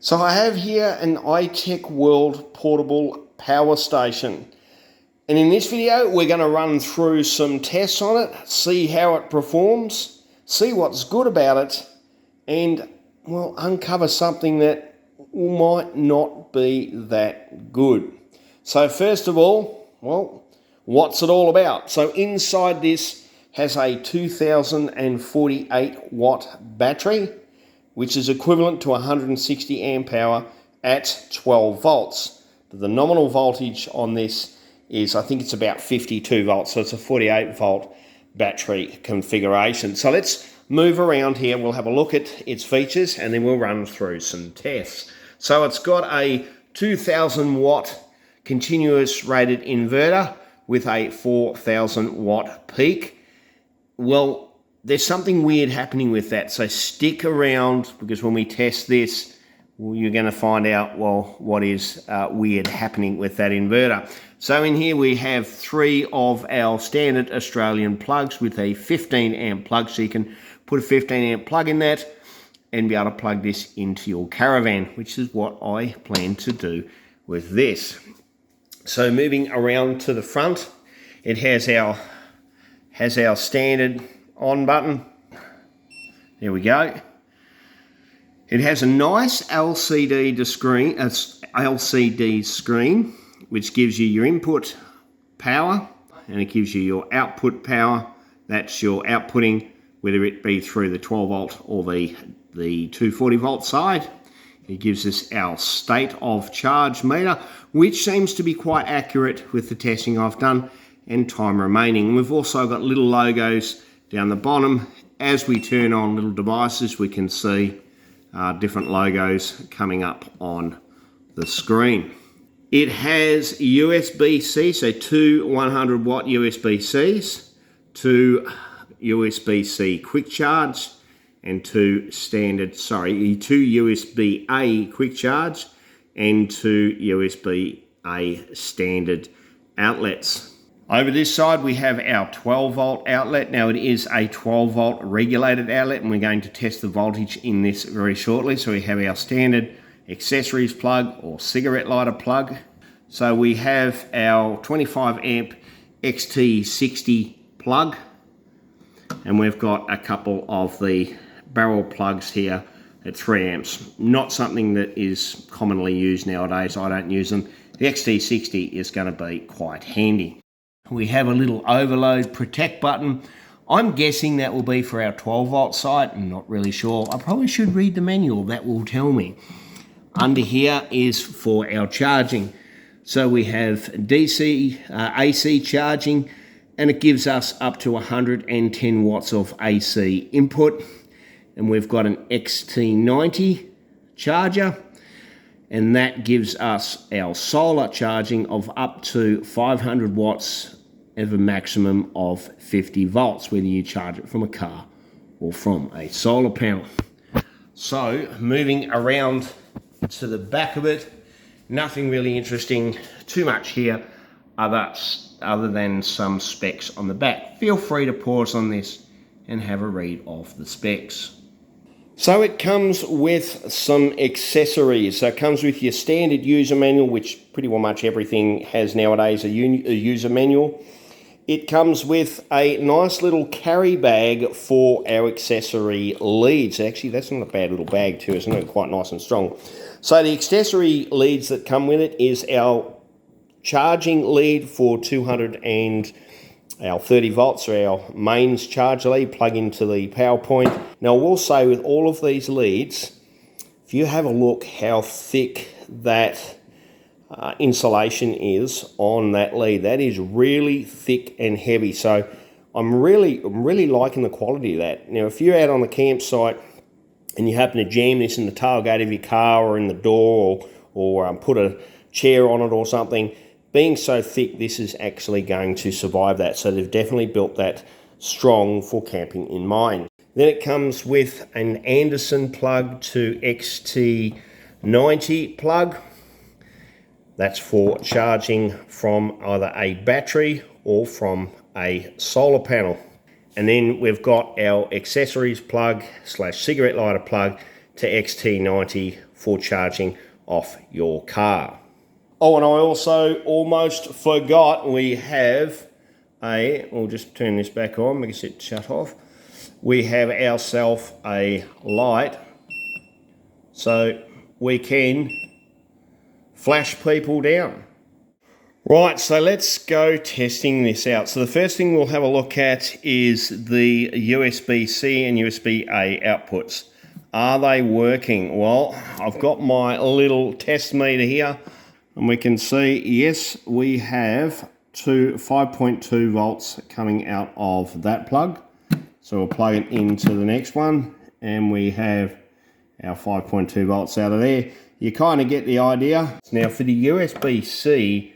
So I have here an iTechworld portable power station. And in this video, we're going to run through some tests on it, see how it performs, see what's good about it, and, well, uncover something that might not be that good. So first of all, well, what's it all about? So inside this has a 2048 watt battery, which is equivalent to 160 amp hour at 12 volts. The nominal voltage on this is, I think it's about 52 volts, so it's a 48 volt battery configuration. So let's move around here, we'll have a look at its features, and then we'll run through some tests. So it's got a 2000 watt continuous rated inverter with a 4000 watt peak. Well, there's something weird happening with that, so stick around, because when we test this, you're going to find out, well, what is weird happening with that inverter. So in here we have 3 of our standard Australian plugs with a 15 amp plug, so you can put a 15 amp plug in that and be able to plug this into your caravan, which is what I plan to do with this. So moving around to the front, it has our standard on button. There we go. It has a nice LCD screen, which gives you your input power and it gives you your output power. That's your outputting, whether it be through the 12 volt or the 240 volt side. It gives us our state of charge meter, which seems to be quite accurate with the testing I've done, and time remaining. We've also got little logos down the bottom. As we turn on little devices, we can see different logos coming up on the screen. It has USB-C, so 2 100 watt USB-Cs, 2 USB-C quick charge, and 2 USB-A quick charge, and 2 USB-A standard outlets. Over this side we have our 12 volt outlet. Now it is a 12 volt regulated outlet, and we're going to test the voltage in this very shortly. So we have our standard accessories plug or cigarette lighter plug. So we have our 25 amp XT60 plug, and we've got a couple of the barrel plugs here at 3 amps. Not something that is commonly used nowadays. I don't use them. The XT60 is going to be quite handy. We have a little overload protect button. I'm guessing that will be for our 12 volt side. I'm not really sure. I probably should read the manual. That will tell me. Under here is for our charging. So we have DC, AC charging, and it gives us up to 110 watts of AC input. And we've got an XT90 charger, and that gives us our solar charging of up to 500 watts of a maximum of 50 volts, whether you charge it from a car or from a solar panel. So moving around to the back of it, nothing really interesting too much here other than some specs on the back. Feel free to pause on this and have a read of the specs. So it comes with some accessories. So it comes with your standard user manual, which pretty well much everything has nowadays, a user manual. It comes with a nice little carry bag for our accessory leads. Actually, that's not a bad little bag too, isn't it? Quite nice and strong. So the accessory leads that come with it is our charging lead for 200 and our 30 volts, or our mains charge lead, plug into the power point. Now, I will say with all of these leads, if you have a look how thick that insulation is on that lead, that is really thick and heavy. So I'm really liking the quality of that. Now, if you're out on the campsite and you happen to jam this in the tailgate of your car or in the door, or put a chair on it or something, being so thick, this is actually going to survive that. So they've definitely built that strong for camping in mind. Then it comes with an Anderson plug to XT90 plug. That's for charging from either a battery or from a solar panel. And then we've got our accessories plug / cigarette lighter plug to XT90 for charging off your car. Oh, and I also almost forgot we have we'll just turn this back on because it's shut off. We have ourselves a light so we can flash people down. Right, so let's go testing this out. So the first thing we'll have a look at is the USB-C and USB-A outputs. Are they working? Well, I've got my little test meter here and we can see, yes, we have 5.2 volts coming out of that plug. So we'll plug it into the next one and we have our 5.2 volts out of there. You kind of get the idea. Now for the USB-C,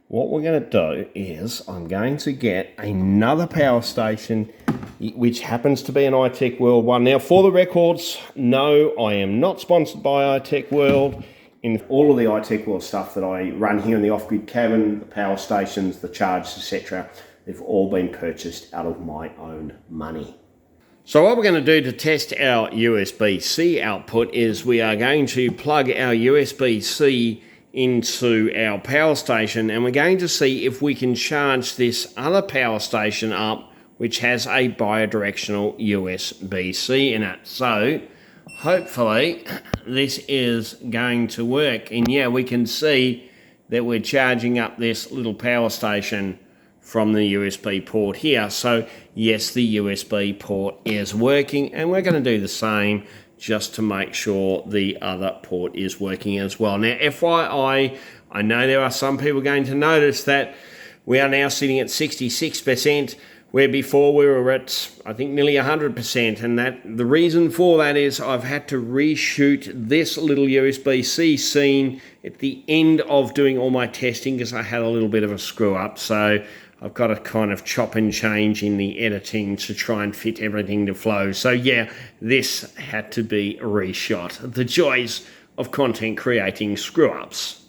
what we're going to do is I'm going to get another power station which happens to be an iTechworld one. Now for the records, no, I am not sponsored by iTechworld. In all of the iTechworld stuff that I run here in the off-grid cabin, the power stations, the chargers, etc., they've all been purchased out of my own money. So what we're going to do to test our USB-C output is we are going to plug our USB-C into our power station and we're going to see if we can charge this other power station up which has a bidirectional USB-C in it. So hopefully this is going to work, and yeah, we can see that we're charging up this little power station from the USB port here. So yes, the USB port is working, and we're going to do the same just to make sure the other port is working as well. Now FYI, I know there are some people going to notice that we are now sitting at 66%, where before we were at, I think, nearly 100%, and that the reason for that is I've had to reshoot this little USB-C scene at the end of doing all my testing because I had a little bit of a screw up, so I've got to kind of chop and change in the editing to try and fit everything to flow. So yeah, this had to be reshot. The joys of content creating screw-ups.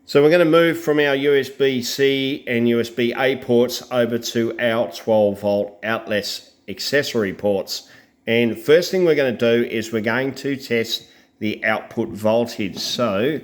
So we're going to move from our USB-C and USB-A ports over to our 12-volt outlets accessory ports. And first thing we're going to do is we're going to test the output voltage. So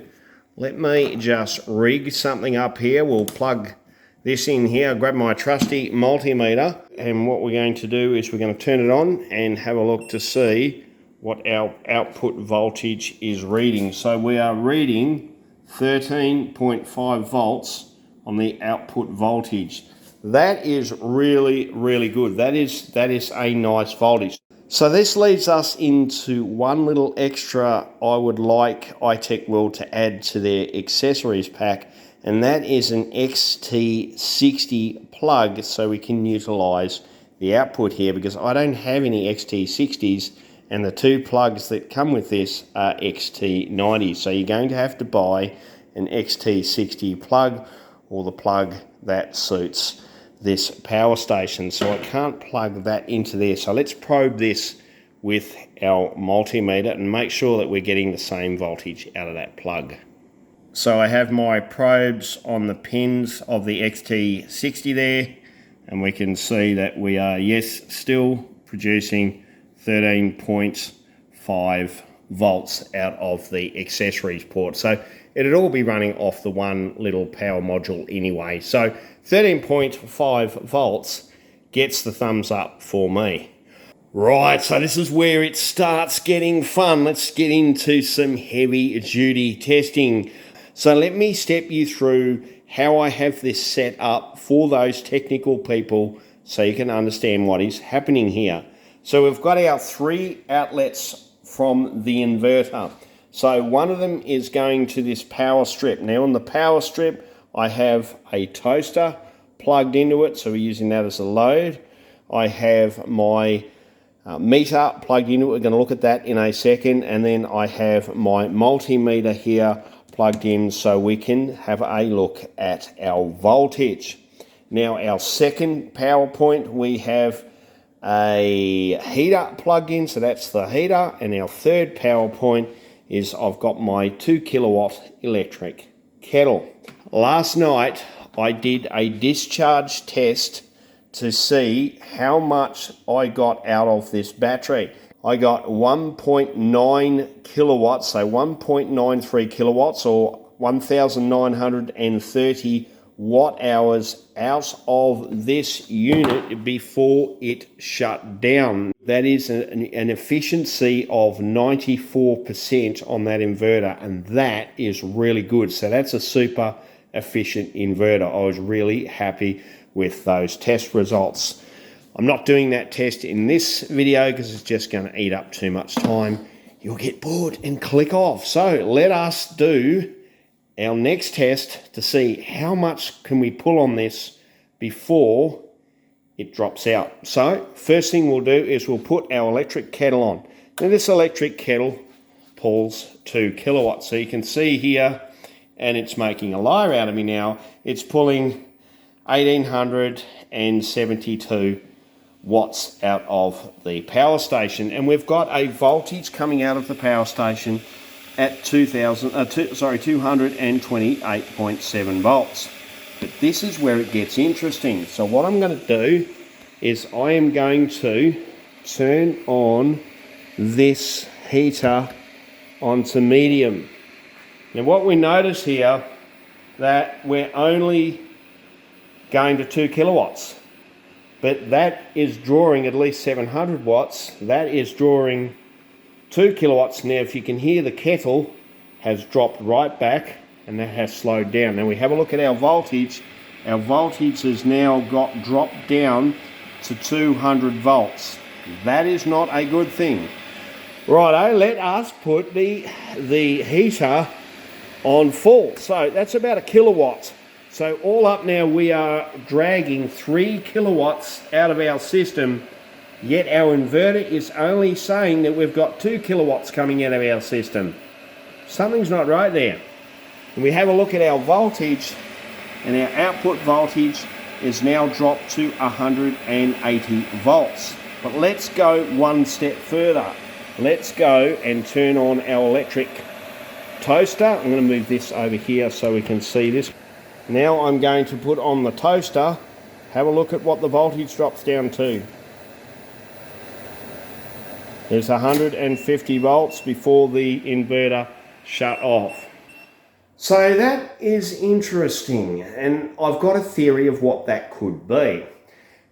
let me just rig something up here. We'll plug this in here, grab my trusty multimeter, and what we're going to do is we're going to turn it on and have a look to see what our output voltage is reading. So we are reading 13.5 volts on the output voltage. That is really, really good. That is a nice voltage. So this leads us into one little extra I would like iTechworld to add to their accessories pack, and that is an XT60 plug, so we can utilize the output here, because I don't have any XT60s, and the two plugs that come with this are XT90s. So you're going to have to buy an XT60 plug, or the plug that suits this power station. So I can't plug that into there. So let's probe this with our multimeter and make sure that we're getting the same voltage out of that plug. So I have my probes on the pins of the XT60 there, and we can see that we are, yes, still producing 13.5 volts out of the accessories port. So it'd all be running off the one little power module anyway. So 13.5 volts gets the thumbs up for me. Right, so this is where it starts getting fun. Let's get into some heavy duty testing. So let me step you through how I have this set up for those technical people so you can understand what is happening here. So we've got our 3 outlets from the inverter. So one of them is going to this power strip. Now on the power strip, I have a toaster plugged into it, so we're using that as a load. I have my meter plugged into it. We're going to look at that in a second. And then I have my multimeter here plugged in so we can have a look at our voltage. Now our second power point, we have a heater plugged in, so that's the heater. And our third power point is I've got my 2 kilowatt electric kettle. Last night I did a discharge test to see how much I got out of this battery. I got 1.9 kilowatts, so 1.93 kilowatts or 1,930 watt hours out of this unit before it shut down. That is an efficiency of 94% on that inverter, and that is really good. So that's a super efficient inverter. I was really happy with those test results. I'm not doing that test in this video because it's just going to eat up too much time. You'll get bored and click off. So let us do our next test to see how much can we pull on this before it drops out. So first thing we'll do is we'll put our electric kettle on. Now this electric kettle pulls 2 kilowatts. So you can see here, and it's making a liar out of me now, it's pulling 1872 watts out of the power station, and we've got a voltage coming out of the power station at 228.7 volts. But this is where it gets interesting. So what I'm going to do is I am going to turn on this heater onto medium. Now what we notice here, that we're only going to 2 kilowatts. But that is drawing at least 700 watts. That is drawing 2 kilowatts. Now, if you can hear, the kettle has dropped right back and that has slowed down. Now we have a look at our voltage. Our voltage has now got dropped down to 200 volts. That is not a good thing. Righto, let us put the heater on full. So that's about 1 kilowatt. So all up now we are dragging 3 kilowatts out of our system, yet our inverter is only saying that we've got 2 kilowatts coming out of our system. Something's not right there. And we have a look at our voltage, and our output voltage is now dropped to 180 volts. But let's go one step further. Let's go and turn on our electric toaster. I'm going to move this over here so we can see this. Now I'm going to put on the toaster, have a look at what the voltage drops down to. There's 150 volts before the inverter shut off. So that is interesting, and I've got a theory of what that could be.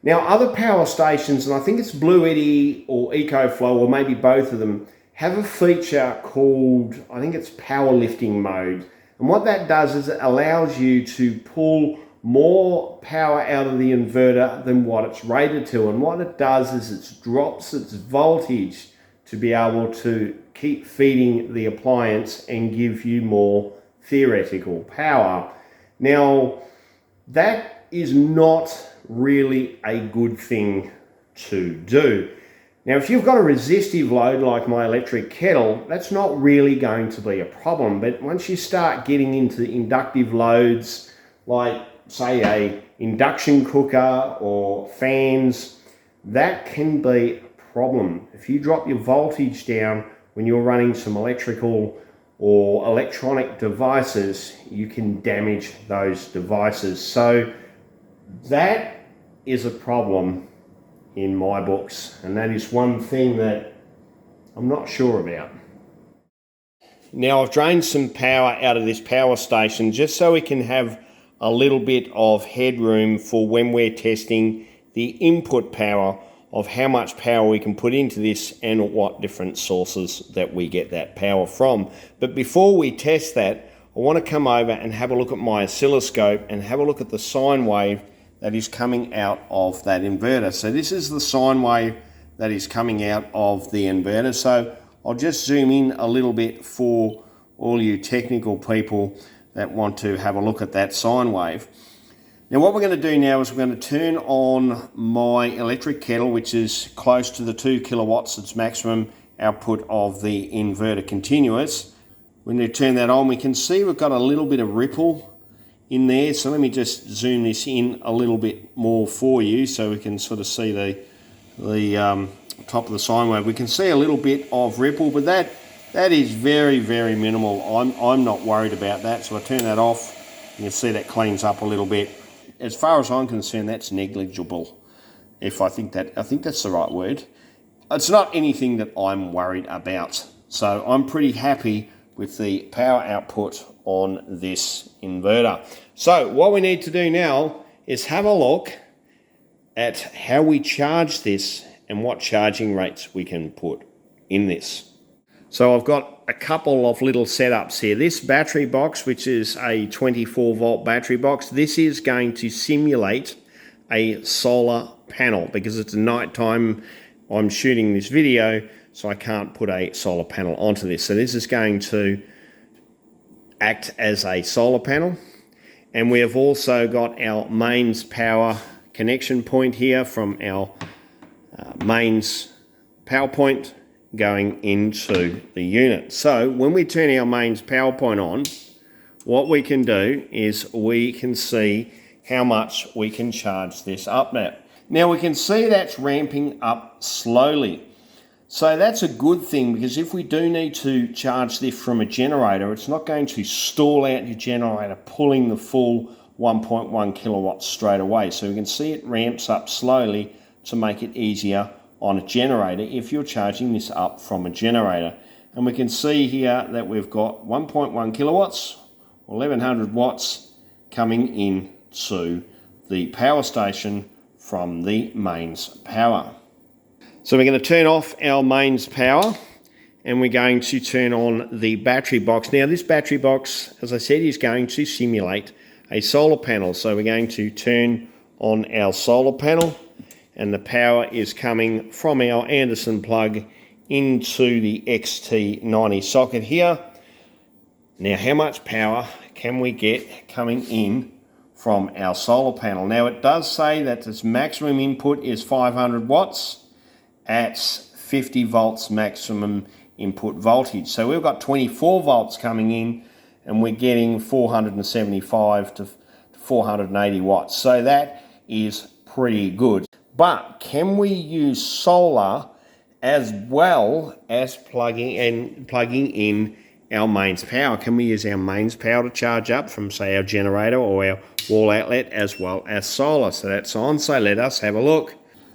Now other power stations, and I think it's Blue Eddy or EcoFlow, or maybe both of them, have a feature called, I think it's powerlifting mode. And what that does is it allows you to pull more power out of the inverter than what it's rated to. And what it does is it drops its voltage to be able to keep feeding the appliance and give you more theoretical power. Now, that is not really a good thing to do. Now, if you've got a resistive load like my electric kettle, that's not really going to be a problem. But once you start getting into inductive loads, like say a induction cooker or fans, that can be a problem. If you drop your voltage down when you're running some electrical or electronic devices, you can damage those devices. So that is a problem in my books, and that is one thing that I'm not sure about. Now I've drained some power out of this power station just so we can have a little bit of headroom for when we're testing the input power of how much power we can put into this and what different sources that we get that power from. But before we test that, I want to come over and have a look at my oscilloscope and have a look at the sine wave that is coming out of that inverter. So this is the sine wave that is coming out of the inverter. So I'll just zoom in a little bit for all you technical people that want to have a look at that sine wave. Now what we're going to do now is we're going to turn on my electric kettle, which is close to the 2 kilowatts, its maximum output of the inverter continuous. When we turn that on, we can see we've got a little bit of ripple in there. So let me just zoom this in a little bit more for you so we can sort of see the top of the sine wave. We can see a little bit of ripple, but that is very, very minimal. I'm not worried about that. So I turn that off. You can see that cleans up a little bit. As far as I'm concerned, that's negligible. I think that's the right word. it's not anything that I'm worried about. So I'm pretty happy with the power output on this inverter. So what we need to do now is have a look at how we charge this and what charging rates we can put in this. So I've got a couple of little setups here. This battery box, which is a 24 volt battery box, this is going to simulate a solar panel because it's night time. I'm shooting this video, so I can't put a solar panel onto this. So this is going to act as a solar panel. And we have also got our mains power connection point here from our mains power point going into the unit. So when we turn our mains power point on, what we can do is we can see how much we can charge this up now. Now we can see that's ramping up slowly. So that's a good thing, because if we do need to charge this from a generator, it's not going to stall out your generator pulling the full 1.1 kilowatts straight away. So we can see it ramps up slowly to make it easier on a generator if you're charging this up from a generator. And we can see here that we've got 1.1 kilowatts, 1100 watts coming in to the power station from the mains power. So we're going to turn off our mains power and we're going to turn on the battery box. Now this battery box, as I said, is going to simulate a solar panel. So we're going to turn on our solar panel, and the power is coming from our Anderson plug into the XT90 socket here. Now how much power can we get coming in from our solar panel? Now it does say that its maximum input is 500 watts at 50 volts maximum input voltage. So we've got 24 volts coming in and we're getting 475 to 480 watts. So that is pretty good. But can we use solar as well as plugging in our mains power? Can we use our mains power to charge up from, say, our generator or our wall outlet as well as solar? So that's on, so let us have a look.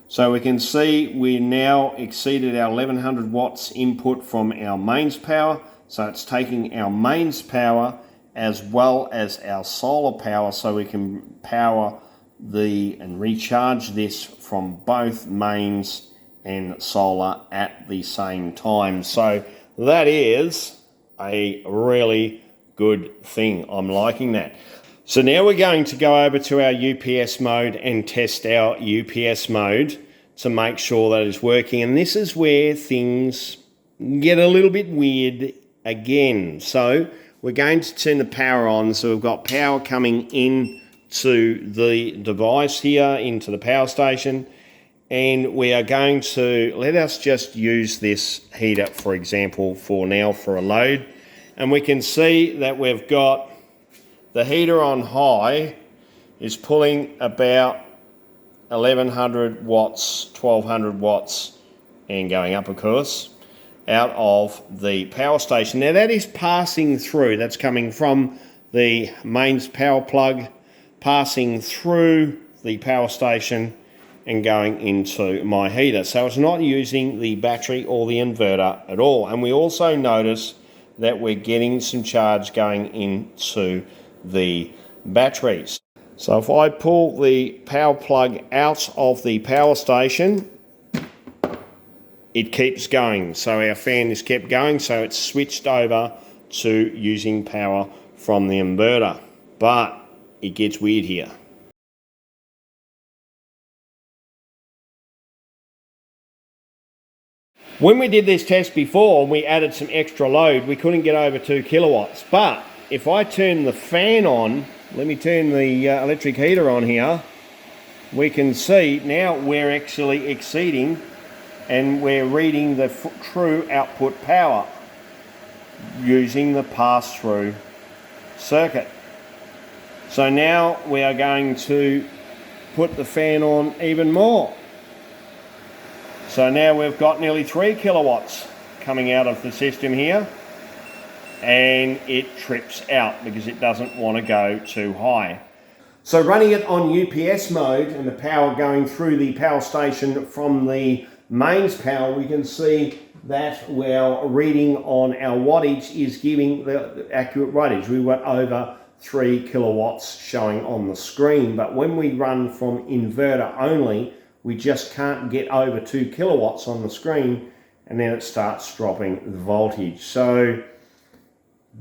So we can see we now exceeded our 1100 watts input from our mains power. So it's taking our mains power as well as our solar power, so we can power and recharge this from both mains and solar at the same time. So that is a really good thing. I'm liking that. So now we're going to go over to our UPS mode and test our UPS mode to make sure that it's working. And this is where things get a little bit weird again. So we're going to turn the power on. So we've got power coming in to the device here, into the power station. And we are going to, let us just use this heater, for example, for now for a load. And we can see that we've got the heater on high is pulling about 1100 watts, 1200 watts, and going up, of course, out of the power station. Now that is passing through, that's coming from the mains power plug, passing through the power station and going into my heater. So it's not using the battery or the inverter at all. And we also notice that we're getting some charge going into the batteries. So if I pull the power plug out of the power station, it keeps going. So our fan is kept going, so it's switched over to using power from the inverter. But it gets weird here. When we did this test before and we added some extra load, we couldn't get over 2 kilowatts. But if I turn the fan on, let me turn the electric heater on here, we can see now we're actually exceeding and we're reading the true output power using the pass-through circuit. So now we are going to put the fan on even more. So now we've got nearly 3 kilowatts coming out of the system here, and it trips out because it doesn't want to go too high. So running it on UPS mode and the power going through the power station from the mains power, we can see that our reading on our wattage is giving the accurate wattage. We went over 3 kilowatts showing on the screen, but when we run from inverter only, we just can't get over 2 kilowatts on the screen, and then it starts dropping the voltage. So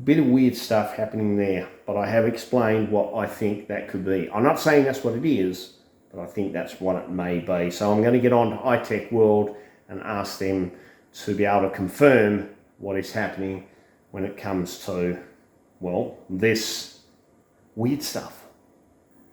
bit of weird stuff happening there, but I have explained what I think that could be. I'm not saying that's what it is, but I think that's what it may be. So I'm going to get on to iTechworld and ask them to be able to confirm what is happening when it comes to, well, this weird stuff.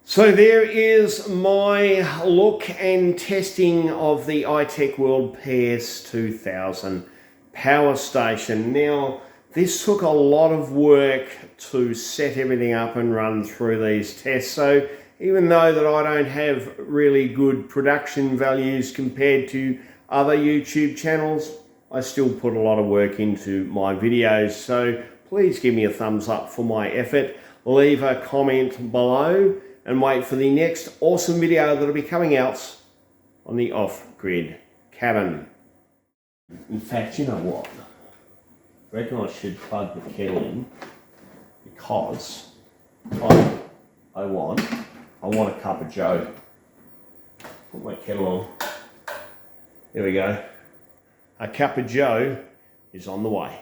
So there is my look and testing of the iTechworld PS-2000 power station. Now, this took a lot of work to set everything up and run through these tests. So even though that I don't have really good production values compared to other YouTube channels, I still put a lot of work into my videos. So please give me a thumbs up for my effort. Leave a comment below and wait for the next awesome video that'll be coming out on the off-grid cabin. In fact, you know what? I reckon I should plug the kettle in because I want a cup of joe. Put my kettle on. There we go. A cup of joe is on the way.